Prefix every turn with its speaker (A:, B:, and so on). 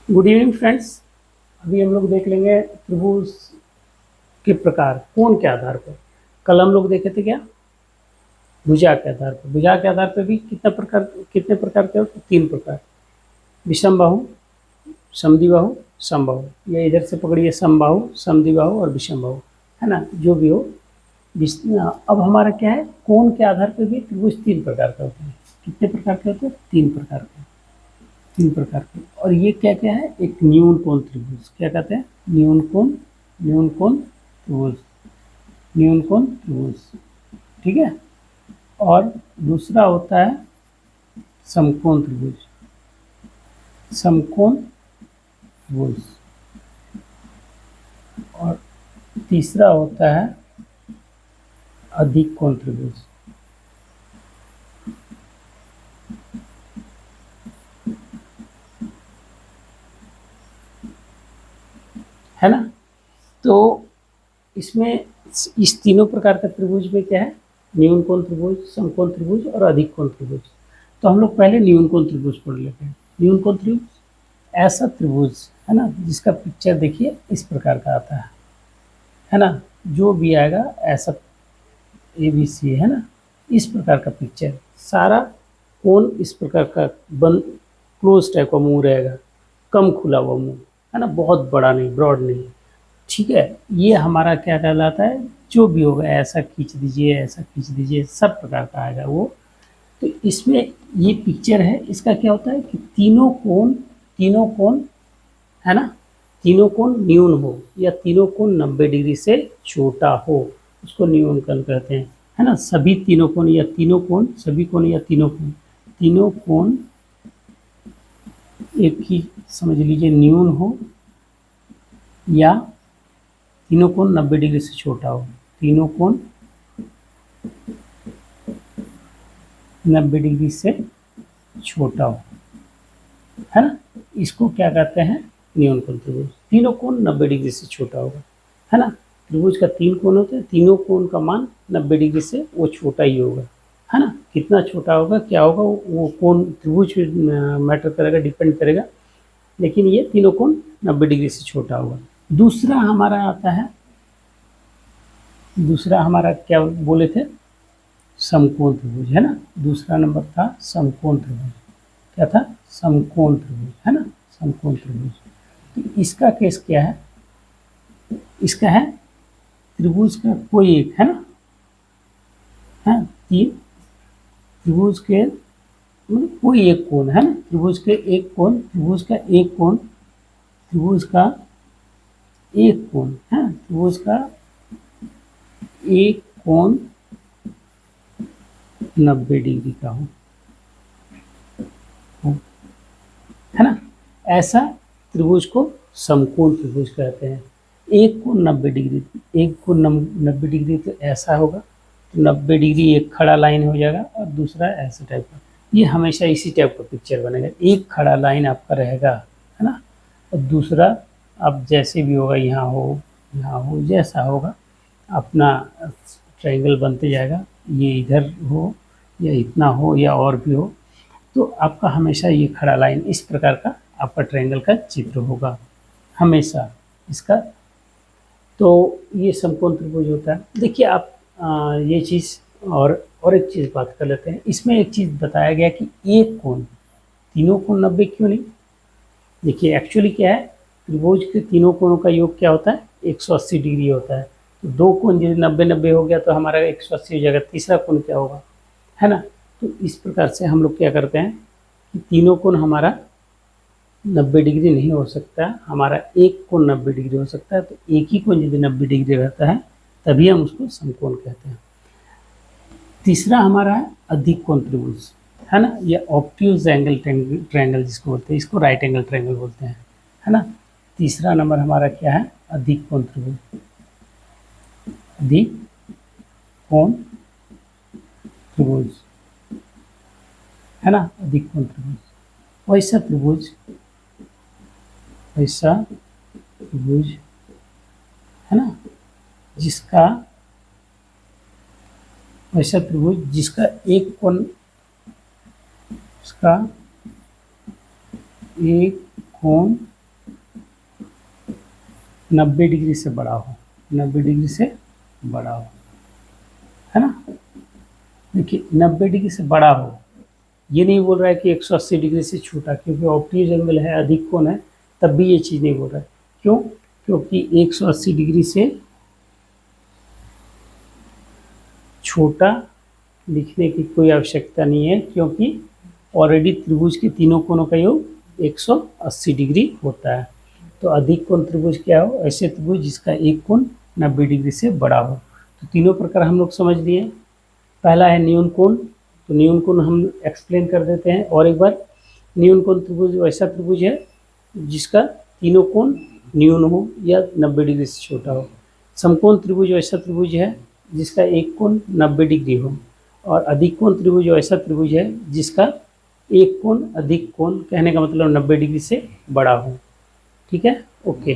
A: Good evening friends. अभी हम लोग देख लेंगे त्रिभुज के प्रकार कोण के आधार पर। कल हम लोग देखे थे क्या, भुजा के आधार पर। भुजा के आधार पर भी कितने प्रकार के होते हैं? 3 प्रकार। विषमबाहु, समद्विबाहु, समबाहु। ये इधर से पकड़िए, समबाहु, समद्विबाहु और विषमबाहु, है ना, जो भी हो। अब हमारा क्या है, कोण के आधार पर भी त्रिभुज 3 प्रकार के होते हैं। कितने प्रकार के होते हैं? 3 प्रकार के। 3 प्रकार के। और ये क्या क्या है? एक न्यून कोण त्रिभुज, क्या कहते हैं? न्यून कोण त्रिभुज, न्यून कोण त्रिभुज, ठीक है। और दूसरा होता है समकोण त्रिभुज, समकोण त्रिभुज। और तीसरा होता है अधिक कोण त्रिभुज। है ना। तो इसमें इस तीनों प्रकार का त्रिभुज में क्या है? न्यून कोण त्रिभुज, समकोण त्रिभुज और अधिक कोण त्रिभुज। तो हम लोग पहले न्यून कोण त्रिभुज पढ़ लेते हैं। न्यून कोण त्रिभुज ऐसा त्रिभुज है ना, जिसका पिक्चर देखिए इस प्रकार का आता है ना। जो भी आएगा ऐसा ABC है ना, इस प्रकार का पिक्चर। सारा कोण इस प्रकार का बंद क्लोज टाइप का मुंह रहेगा, कम खुला हुआ मुंह, है ना, बहुत बड़ा नहीं, ब्रॉड नहीं, ठीक है। ये हमारा क्या कहलाता है? जो भी होगा ऐसा खींच दीजिए, ऐसा खींच दीजिए, सब प्रकार का आएगा वो। तो इसमें ये पिक्चर है, इसका क्या होता है कि तीनों कोण है ना, तीनों कोण न्यून हो या तीनों कोण 90 डिग्री से छोटा हो, उसको न्यून कोण कहते हैं, है ना। सभी तीनों कोण या तीनों कोण, सभी कोण या तीनों कोण एक ही समझ लीजिए, न्यून हो या तीनों कोण 90 डिग्री से छोटा हो। तीनों कोण 90 डिग्री से छोटा हो, है ना, इसको क्या कहते हैं? न्यून कोण त्रिभुज। तीनों कोण 90 डिग्री से छोटा होगा, है ना। त्रिभुज का 3 कोण होते हैं, तीनों कोण का मान 90 डिग्री से वो छोटा ही होगा, है ना। कितना छोटा होगा, क्या होगा, वो कोण त्रिभुज मैटर करेगा, डिपेंड करेगा, लेकिन ये तीनों कोण 90 डिग्री से छोटा होगा। दूसरा हमारा क्या बोले थे? समकोण त्रिभुज, है ना। दूसरा नंबर था समकोण त्रिभुज। क्या था? समकोण त्रिभुज, है ना, समकोण त्रिभुज। तो इसका केस क्या है? इसका है त्रिभुज का कोई एक, है ना, है तीन त्रिभुज के मतलब कोई एक कोण, है ना, त्रिभुज का एक कोण है, त्रिभुज का एक कोण 90 डिग्री का हो, है ना। ऐसा त्रिभुज को समकोण त्रिभुज कहते हैं। एक कोण 90 डिग्री, एक कोण 90 डिग्री तो ऐसा होगा, तो 90 डिग्री एक खड़ा लाइन हो जाएगा, और दूसरा ऐसे टाइप का। ये हमेशा इसी टाइप का पिक्चर बनेगा, एक खड़ा लाइन आपका रहेगा, है ना, और दूसरा अब जैसे भी होगा, यहाँ हो, जैसा होगा अपना ट्रायंगल बनते जाएगा। ये इधर हो या इतना हो या और भी हो, तो आपका हमेशा ये खड़ा लाइन इस प्रकार का आपका ट्रायंगल का चित्र होगा हमेशा इसका। तो ये समकोण त्रिभुज होता है। देखिए आप ये चीज़ और एक चीज़ बात कर लेते हैं। इसमें एक चीज़ बताया गया कि एक कोण, तीनों कोण 90 क्यों नहीं? देखिए एक्चुअली क्या है, त्रिभुज के तीनों कोणों का योग क्या होता है? 180 डिग्री होता है। तो दो कोण यदि 90-90 हो गया तो हमारा 180 हो जाएगा, तीसरा कोण क्या होगा, है ना। तो इस प्रकार से हम लोग क्या करते हैं कि तीनों कोण हमारा 90 डिग्री नहीं हो सकता, हमारा एक कोण 90 डिग्री हो सकता है। तो एक ही कोण यदि 90 डिग्री रहता है तभी हम उसको समकोण कहते हैं। तीसरा हमारा है अधिक कोण त्रिभुज, है ना, या ऑब्ट्यूज एंगल ट्रायंगल जिसको बोलते हैं, इसको राइट एंगल ट्रायंगल बोलते हैं, है ना। तीसरा नंबर हमारा क्या है? अधिक कोण त्रिभुज, अधिक कोण त्रिभुज, है ना, अधिक कोण त्रिभुज। वैसा त्रिभुज, है ना, वैसा त्रिभुज जिसका एक कोण, उसका एक कोण 90 डिग्री से बड़ा हो, 90 डिग्री से बड़ा हो, है ना। देखिए 90 डिग्री से बड़ा हो, ये नहीं बोल रहा है कि 180 डिग्री से छोटा, क्योंकि ऑब्ट्यूज एंगल है, अधिक कोण है, तब भी ये चीज़ नहीं बोल रहा है। क्यों? क्योंकि 180 डिग्री से छोटा लिखने की कोई आवश्यकता नहीं है, क्योंकि ऑलरेडी त्रिभुज के तीनों कोणों का योग 180 डिग्री होता है। तो अधिक कोण त्रिभुज क्या हो? ऐसे त्रिभुज जिसका एक कोण 90 डिग्री से बड़ा हो। तो तीनों प्रकार हम लोग समझ लिए। पहला है न्यून कोण, तो न्यून कोण हम एक्सप्लेन कर देते हैं और एक बार। न्यून कोण त्रिभुज वैसा त्रिभुज है जिसका तीनों कोण न्यून हो या 90 डिग्री से छोटा हो। समकोण त्रिभुज वैसा त्रिभुज है जिसका एक कोण 90 डिग्री हो, और अधिक कोण त्रिभुज ऐसा त्रिभुज है जिसका एक कोण अधिक कोण, कहने का मतलब 90 डिग्री से बड़ा हो। ठीक है, ओके।